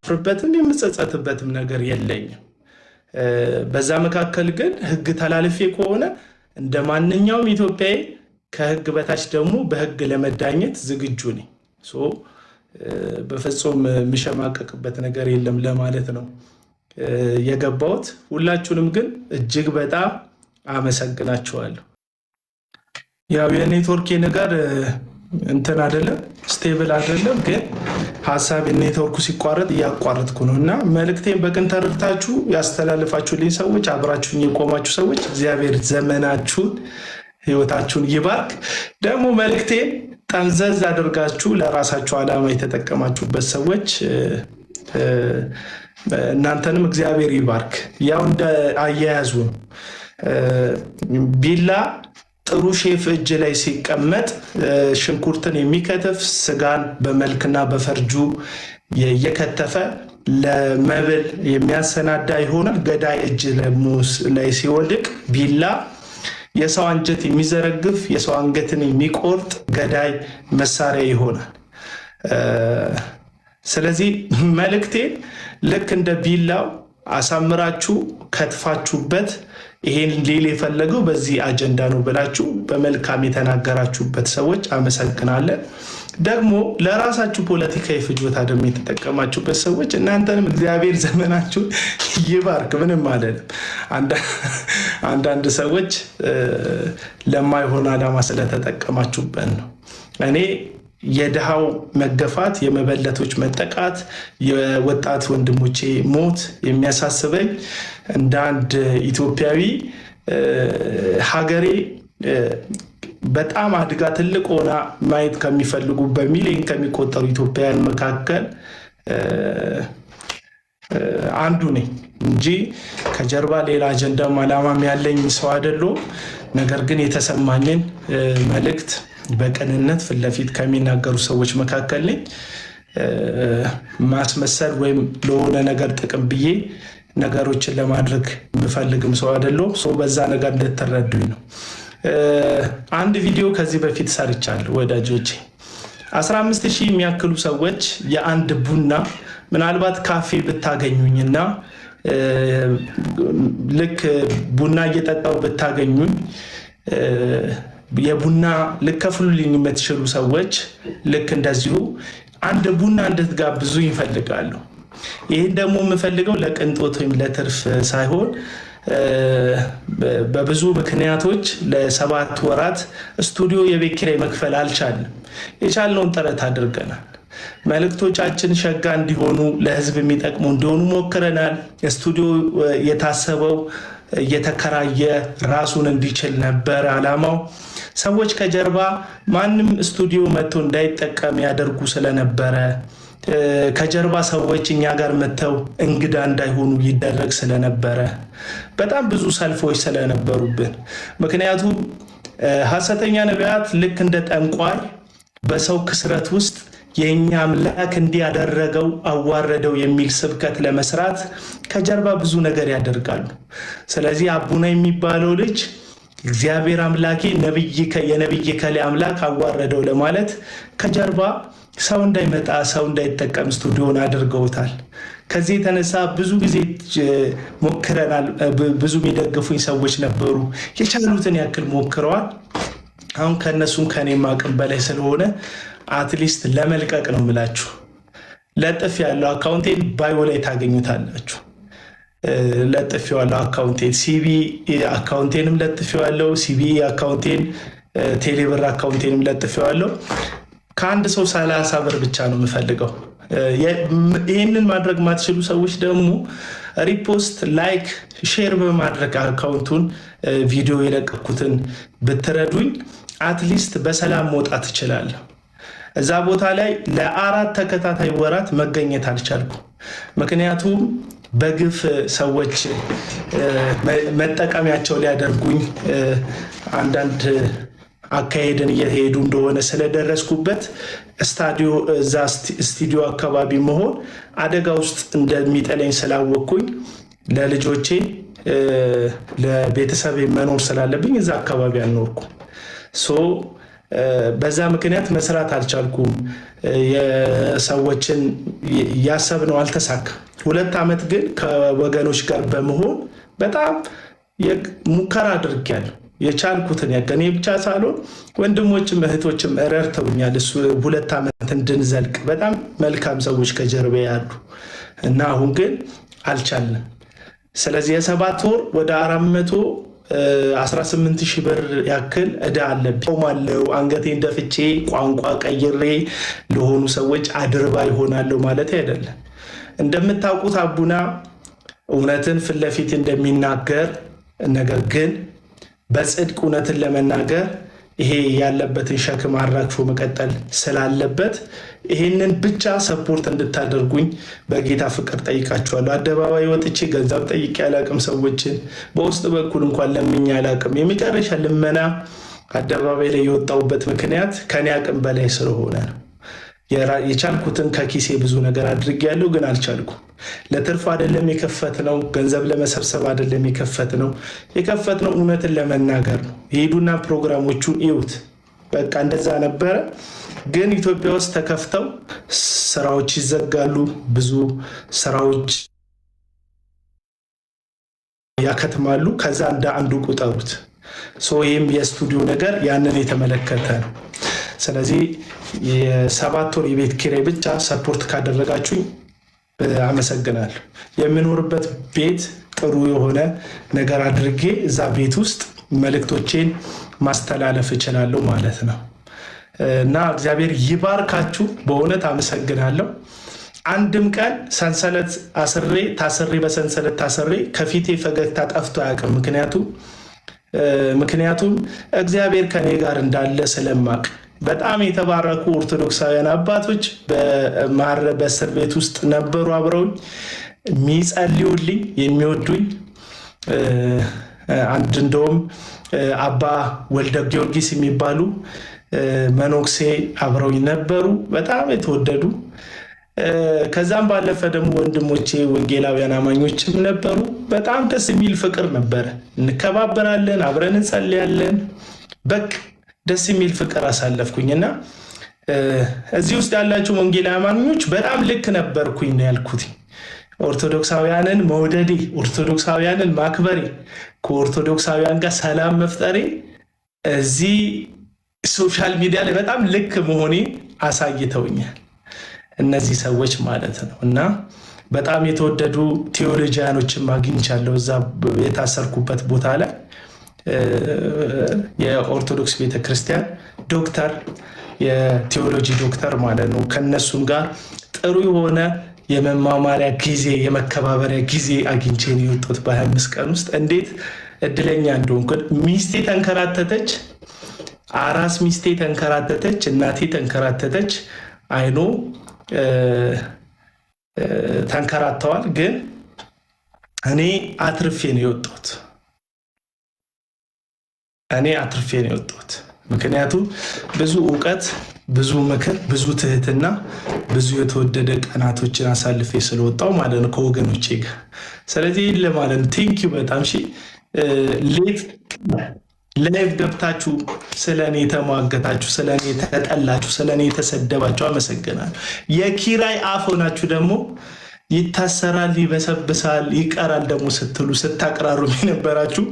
ፍርበትም የምጸጸትበትም ነገር የለኝም። በዛ መካከል ግን ህግ ተላልፌ ከሆነ እንደ ማንኛውም ኢትዮጵያዊ ከህግ በታች ደግሞ በህግ ለመዳኘት ዝግጁ ነኝ። በፍጹም የሚሸማቀቅበት ነገር የለም ለማለት ነው የገባሁት። ሁላችሁንም ግን እጅግ በጣም አመሰግናችኋለሁ። ያው የኔትወርክ ነገር እንትን አይደለም፣ ስቴብል አይደለም፣ ግን ሀሳብ ኔትወርኩ ሲቋረጥ እያቋረጥኩ ነው እና መልእክቴን በቅን ተረድታችሁ ያስተላልፋችሁልኝ ሰዎች፣ አብራችሁኝ የቆማችሁ ሰዎች እግዚአብሔር ዘመናችሁን ህይወታችሁን ይባርክ። ደግሞ መልእክቴን ጠምዘዝ አድርጋችሁ ለራሳችሁ ዓላማ የተጠቀማችሁበት ሰዎች እናንተንም እግዚአብሔር ይባርክ። ያው እንደ አያያዙ ነው። ቢላ ጥሩ ሼፍ እጅ ላይ ሲቀመጥ ሽንኩርትን የሚከተፍ ስጋን በመልክና በፈርጁ የከተፈ ለመብል የሚያሰናዳ ይሆናል። ገዳይ እጅ ላይ ሲወድቅ ቢላ የሰው አንጀት የሚዘረግፍ የሰው አንገትን የሚቆርጥ ገዳይ መሳሪያ ይሆናል። ስለዚህ መልእክቴን ልክ እንደ ቢላው አሳምራችሁ ከትፋችሁበት ይሄን ሊል የፈለገው በዚህ አጀንዳ ነው ብላችሁ በመልካም የተናገራችሁበት ሰዎች አመሰግናለን። ደግሞ ለራሳችሁ ፖለቲካዊ ፍጆታ ደግሞ የተጠቀማችሁበት ሰዎች እናንተንም እግዚአብሔር ዘመናችሁን ይባርክ። ምንም አይደለም። አንዳንድ ሰዎች ለማይሆን ዓላማ ስለተጠቀማችሁበት ነው። እኔ የድሃው መገፋት፣ የመበለቶች መጠቃት፣ የወጣት ወንድሞቼ ሞት የሚያሳስበኝ እንደ አንድ ኢትዮጵያዊ ሀገሬ በጣም አድጋ ትልቅ ሆና ማየት ከሚፈልጉ በሚሊዮን ከሚቆጠሩ ኢትዮጵያውያን መካከል አንዱ ነኝ እንጂ ከጀርባ ሌላ አጀንዳም ዓላማም ያለኝ ሰው አይደለሁም። ነገር ግን የተሰማኝን መልእክት በቅንነት ፊት ለፊት ከሚናገሩ ሰዎች መካከል ነኝ። ማስመሰል ወይም ለሆነ ነገር ጥቅም ብዬ ነገሮችን ለማድረግ የምፈልግም ሰው አይደለሁም። በዛ ነገር እንድትረዱኝ ነው። አንድ ቪዲዮ ከዚህ በፊት ሰርቻለሁ ወዳጆቼ። 15,000 የሚያክሉ ሰዎች የአንድ ቡና ምናልባት ካፌ ብታገኙኝና ልክ ቡና እየጠጣው ብታገኙኝ የቡና ልከፍሉልኝ የምትችሉ ሰዎች ልክ እንደዚሁ አንድ ቡና እንድትጋብዙ ይፈልጋሉ። ይህን ደግሞ የምፈልገው ለቅንጦት ወይም ለትርፍ ሳይሆን በብዙ ምክንያቶች ለ7 ወራት ስቱዲዮ የቤት ኪራይ መክፈል አልቻልንም። የቻልነውን ጥረት አድርገናል። መልእክቶቻችን ሸጋ እንዲሆኑ ለህዝብ የሚጠቅሙ እንዲሆኑ ሞክረናል። ስቱዲዮ የታሰበው እየተከራየ ራሱን እንዲችል ነበር ዓላማው። ሰዎች ከጀርባ ማንም ስቱዲዮ መጥቶ እንዳይጠቀም ያደርጉ ስለነበረ ከጀርባ ሰዎች እኛ ጋር መጥተው እንግዳ እንዳይሆኑ ይደረግ ስለነበረ በጣም ብዙ ሰልፎች ስለነበሩብን፣ ምክንያቱም ሐሰተኛ ነቢያት ልክ እንደ ጠንቋይ በሰው ክስረት ውስጥ የኛ አምላክ እንዲያደረገው አዋረደው የሚል ስብከት ለመስራት ከጀርባ ብዙ ነገር ያደርጋሉ። ስለዚህ አቡነ የሚባለው ልጅ እግዚአብሔር አምላኬ የነብይ ከሌ አምላክ አዋረደው ለማለት ከጀርባ ሰው እንዳይመጣ ሰው እንዳይጠቀም ስቱዲዮን አድርገውታል። ከዚህ የተነሳ ብዙ ጊዜ ሞክረናል። ብዙ የሚደግፉኝ ሰዎች ነበሩ። የቻሉትን ያክል ሞክረዋል። አሁን ከነሱም ከኔም አቅም በላይ ስለሆነ አትሊስት ለመልቀቅ ነው የምላችሁ። ለጥፍ ያለው አካውንቴን ባዮ ላይ ታገኙታላችሁ። ለጥፍ ያለው አካውንቴን ሲቢ አካውንቴንም ለጥፍ ያለው ሲቢ አካውንቴን ቴሌብር አካውንቴንም ለጥፍ ያለው። ከአንድ ሰው 30 ብር ብቻ ነው የምፈልገው። ይህንን ማድረግ ማትችሉ ሰዎች ደግሞ ሪፖስት፣ ላይክ፣ ሼር በማድረግ አካውንቱን ቪዲዮ የለቀኩትን ብትረዱኝ አትሊስት በሰላም መውጣት እችላለሁ። እዛ ቦታ ላይ ለ4 ተከታታይ ወራት መገኘት አልቻልኩም። ምክንያቱም በግፍ ሰዎች መጠቀሚያቸው ሊያደርጉኝ አንዳንድ አካሄድን እየሄዱ እንደሆነ ስለደረስኩበት እዛ ስቱዲዮ አካባቢ መሆን አደጋ ውስጥ እንደሚጠለኝ ስላወቅኩኝ ለልጆቼ ለቤተሰቤ መኖር ስላለብኝ እዛ አካባቢ አልኖርኩም። በዛ ምክንያት መስራት አልቻልኩም። የሰዎችን ያሰብነው አልተሳካም። 2 ዓመት ግን ከወገኖች ጋር በመሆን በጣም ሙከራ አድርጌያለሁ። የቻልኩትን ያገኔ ብቻ ሳልሆን ወንድሞችም እህቶችም ረድተውኛል። እሱ 2 ዓመት እንድንዘልቅ በጣም መልካም ሰዎች ከጀርባ ያሉ እና አሁን ግን አልቻልንም። ስለዚህ የ7 ወር ወደ 418,000 ብር ያክል እዳ አለብኝ። ቆማለሁ፣ አንገቴን ደፍቼ ቋንቋ ቀይሬ ለሆኑ ሰዎች አድርባ ይሆናለሁ ማለት አይደለም። እንደምታውቁት አቡና እውነትን ፊት ለፊት እንደሚናገር ነገር ግን በጽድቅ እውነትን ለመናገር ይሄ ያለበትን ሸክም አራግፎ መቀጠል ስላለበት ይሄንን ብቻ ሰፖርት እንድታደርጉኝ በጌታ ፍቅር ጠይቃችኋለሁ። አደባባይ ወጥቼ ገንዘብ ጠይቄ አላቅም። ሰዎችን በውስጥ በኩል እንኳን ለምኜ አላቅም። የመጨረሻ ልመና አደባባይ ላይ የወጣሁበት ምክንያት ከኔ አቅም በላይ ስለሆነ ነው። የቻልኩትን ከኪሴ ብዙ ነገር አድርጌያለሁ፣ ግን አልቻልኩም። ለትርፍ አይደለም የከፈትነው፣ ገንዘብ ለመሰብሰብ አይደለም የከፈትነው እውነትን ለመናገር ነው። የሄዱና ፕሮግራሞቹን እዩት። በቃ እንደዛ ነበረ። ግን ኢትዮጵያ ውስጥ ተከፍተው ስራዎች ይዘጋሉ፣ ብዙ ስራዎች ያከትማሉ። ከዛ እንደ አንዱ ቁጠሩት። ይህም የስቱዲዮ ነገር ያንን የተመለከተ ነው። ስለዚህ የ7 ወር የቤት ኪራይ ብቻ ሰፖርት ካደረጋችሁኝ አመሰግናለሁ። የምኖርበት ቤት ጥሩ የሆነ ነገር አድርጌ እዛ ቤት ውስጥ መልእክቶቼን ማስተላለፍ እችላለሁ ማለት ነው እና እግዚአብሔር ይባርካችሁ። በእውነት አመሰግናለሁ። አንድም ቀን ሰንሰለት ታስሬ በሰንሰለት ታስሬ ከፊቴ ፈገግታ ጠፍቶ አያውቅም። ምክንያቱም እግዚአብሔር ከኔ ጋር እንዳለ ስለማቅ በጣም የተባረኩ ኦርቶዶክሳውያን አባቶች በእስር ቤት ውስጥ ነበሩ፣ አብረውኝ የሚጸልዩልኝ የሚወዱኝ። አንድ እንደውም አባ ወልደ ጊዮርጊስ የሚባሉ መኖክሴ አብረውኝ ነበሩ፣ በጣም የተወደዱ። ከዛም ባለፈ ደግሞ ወንድሞቼ ወንጌላውያን አማኞችም ነበሩ። በጣም ደስ የሚል ፍቅር ነበረ። እንከባበራለን፣ አብረን እንጸልያለን። በቃ ደስ የሚል ፍቅር አሳለፍኩኝና እዚህ ውስጥ ያላችሁ ወንጌላውያን አማኞች በጣም ልክ ነበርኩኝ ነው ያልኩት። ኦርቶዶክሳውያንን መውደዴ፣ ኦርቶዶክሳውያንን ማክበሬ፣ ከኦርቶዶክሳውያን ጋር ሰላም መፍጠሬ እዚህ ሶሻል ሚዲያ ላይ በጣም ልክ መሆኔ አሳይተውኛል እነዚህ ሰዎች ማለት ነው። እና በጣም የተወደዱ ቴዎሎጂያኖችን አግኝቻለሁ እዛ የታሰርኩበት ቦታ ላይ። የኦርቶዶክስ ቤተክርስቲያን ዶክተር፣ የቴዎሎጂ ዶክተር ማለት ነው። ከነሱም ጋር ጥሩ የሆነ የመማማሪያ ጊዜ፣ የመከባበሪያ ጊዜ አግኝቼ ነው የወጣሁት በ25 ቀን ውስጥ። እንዴት እድለኛ እንደሆንኩ። ሚስቴ ተንከራተተች፣ አራስ ሚስቴ ተንከራተተች፣ እናቴ ተንከራተተች። አይኖ ተንከራተዋል፣ ግን እኔ አትርፌ ነው የወጣሁት። ምክንያቱም ብዙ እውቀት፣ ብዙ ምክር፣ ብዙ ትህትና፣ ብዙ የተወደደ ቀናቶችን አሳልፌ ስለወጣው ማለት ነው ከወገኖቼ ጋር። ስለዚህ ለማለት ቴንኪው በጣም ላይቭ ገብታችሁ ስለኔ የተሟገታችሁ፣ ስለኔ ተጠላችሁ፣ ስለኔ የተሰደባችሁ አመሰግናለሁ። የኪራይ አፍ ሆናችሁ ደግሞ ይታሰራል፣ ይበሰብሳል፣ ይቀራል ደግሞ ስትሉ ስታቅራሩ የነበራችሁ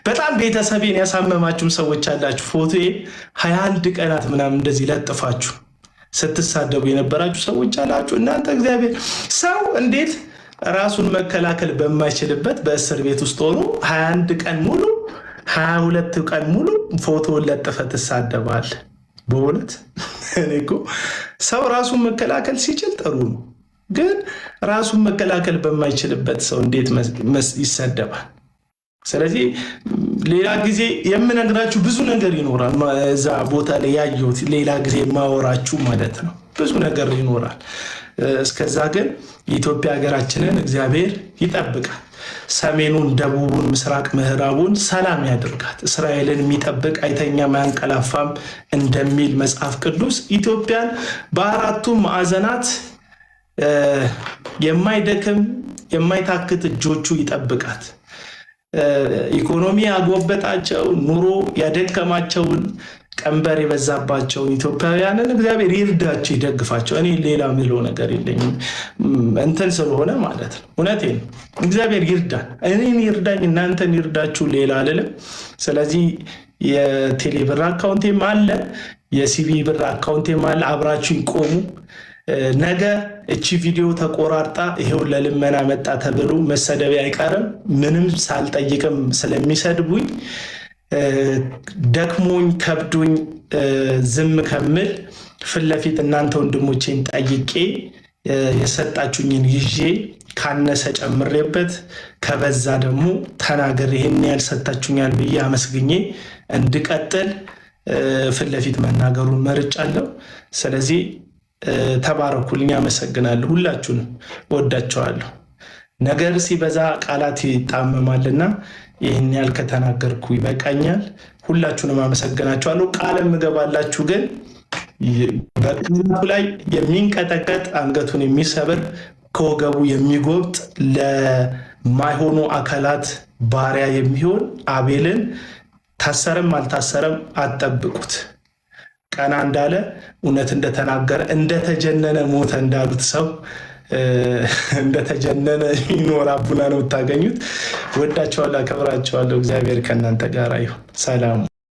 በጣም ቤተሰቤን ያሳመማችሁም ሰዎች አላችሁ። ፎቶዬ 21 ቀናት ምናምን እንደዚህ ለጥፋችሁ ስትሳደቡ የነበራችሁ ሰዎች አላችሁ። እናንተ እግዚአብሔር ሰው እንዴት ራሱን መከላከል በማይችልበት በእስር ቤት ውስጥ ሆኖ 21 ቀን ሙሉ 22 ቀን ሙሉ ፎቶውን ለጥፈ ትሳደባል? በእውነት እኔ እኮ ሰው ራሱን መከላከል ሲችል ጥሩ ነው፣ ግን ራሱን መከላከል በማይችልበት ሰው እንዴት ይሰደባል? ስለዚህ ሌላ ጊዜ የምነግራችሁ ብዙ ነገር ይኖራል። እዛ ቦታ ላይ ያየሁት ሌላ ጊዜ የማወራችሁ ማለት ነው ብዙ ነገር ይኖራል። እስከዛ ግን የኢትዮጵያ ሀገራችንን እግዚአብሔር ይጠብቃል። ሰሜኑን፣ ደቡቡን፣ ምስራቅ ምዕራቡን ሰላም ያድርጋት። እስራኤልን የሚጠብቅ አይተኛም አያንቀላፋም እንደሚል መጽሐፍ ቅዱስ ኢትዮጵያን በአራቱም ማዕዘናት የማይደክም የማይታክት እጆቹ ይጠብቃት። ኢኮኖሚ ያጎበጣቸው ኑሮ ያደከማቸውን ቀንበር የበዛባቸውን ኢትዮጵያውያንን እግዚአብሔር ይርዳቸው፣ ይደግፋቸው። እኔ ሌላ ምለው ነገር የለኝም እንትን ስለሆነ ማለት ነው። እውነቴን ነው። እግዚአብሔር ይርዳን፣ እኔን ይርዳኝ፣ እናንተን ይርዳችሁ፣ ሌላ አልልም። ስለዚህ የቴሌ ብር አካውንቴም አለ፣ የሲቢ ብር አካውንቴም አለ። አብራችሁ ይቆሙ። ነገ እቺ ቪዲዮ ተቆራርጣ ይሄው ለልመና መጣ ተብሎ መሰደቢያ አይቀርም። ምንም ሳልጠይቅም ስለሚሰድቡኝ ደክሞኝ ከብዶኝ ዝም ከምል ፊት ለፊት እናንተ ወንድሞቼን ጠይቄ የሰጣችሁኝን ይዤ ካነሰ ጨምሬበት ከበዛ ደግሞ ተናገር ይሄን ያህል ሰጣችሁኛል ብዬ አመስግኜ እንድቀጥል ፊት ለፊት መናገሩን መርጫለሁ። ስለዚህ ተባረኩልኝ። አመሰግናለሁ። ሁላችሁንም ወዳቸዋለሁ። ነገር ሲበዛ ቃላት ይጣመማልና ይህን ያህል ከተናገርኩ ይበቃኛል። ሁላችሁንም አመሰግናችኋለሁ። ቃል የምገባላችሁ ግን በቃላቱ ላይ የሚንቀጠቀጥ አንገቱን የሚሰብር ከወገቡ የሚጎብጥ ለማይሆኑ አካላት ባሪያ የሚሆን አቤልን ታሰረም አልታሰረም አትጠብቁት። ቀና እንዳለ እውነት እንደተናገረ እንደተጀነነ ሞተ እንዳሉት ሰው እንደተጀነነ ይኖር አቡና ነው የምታገኙት። ወዳቸዋለሁ፣ አከብራቸዋለሁ። እግዚአብሔር ከእናንተ ጋር ይሁን። ሰላም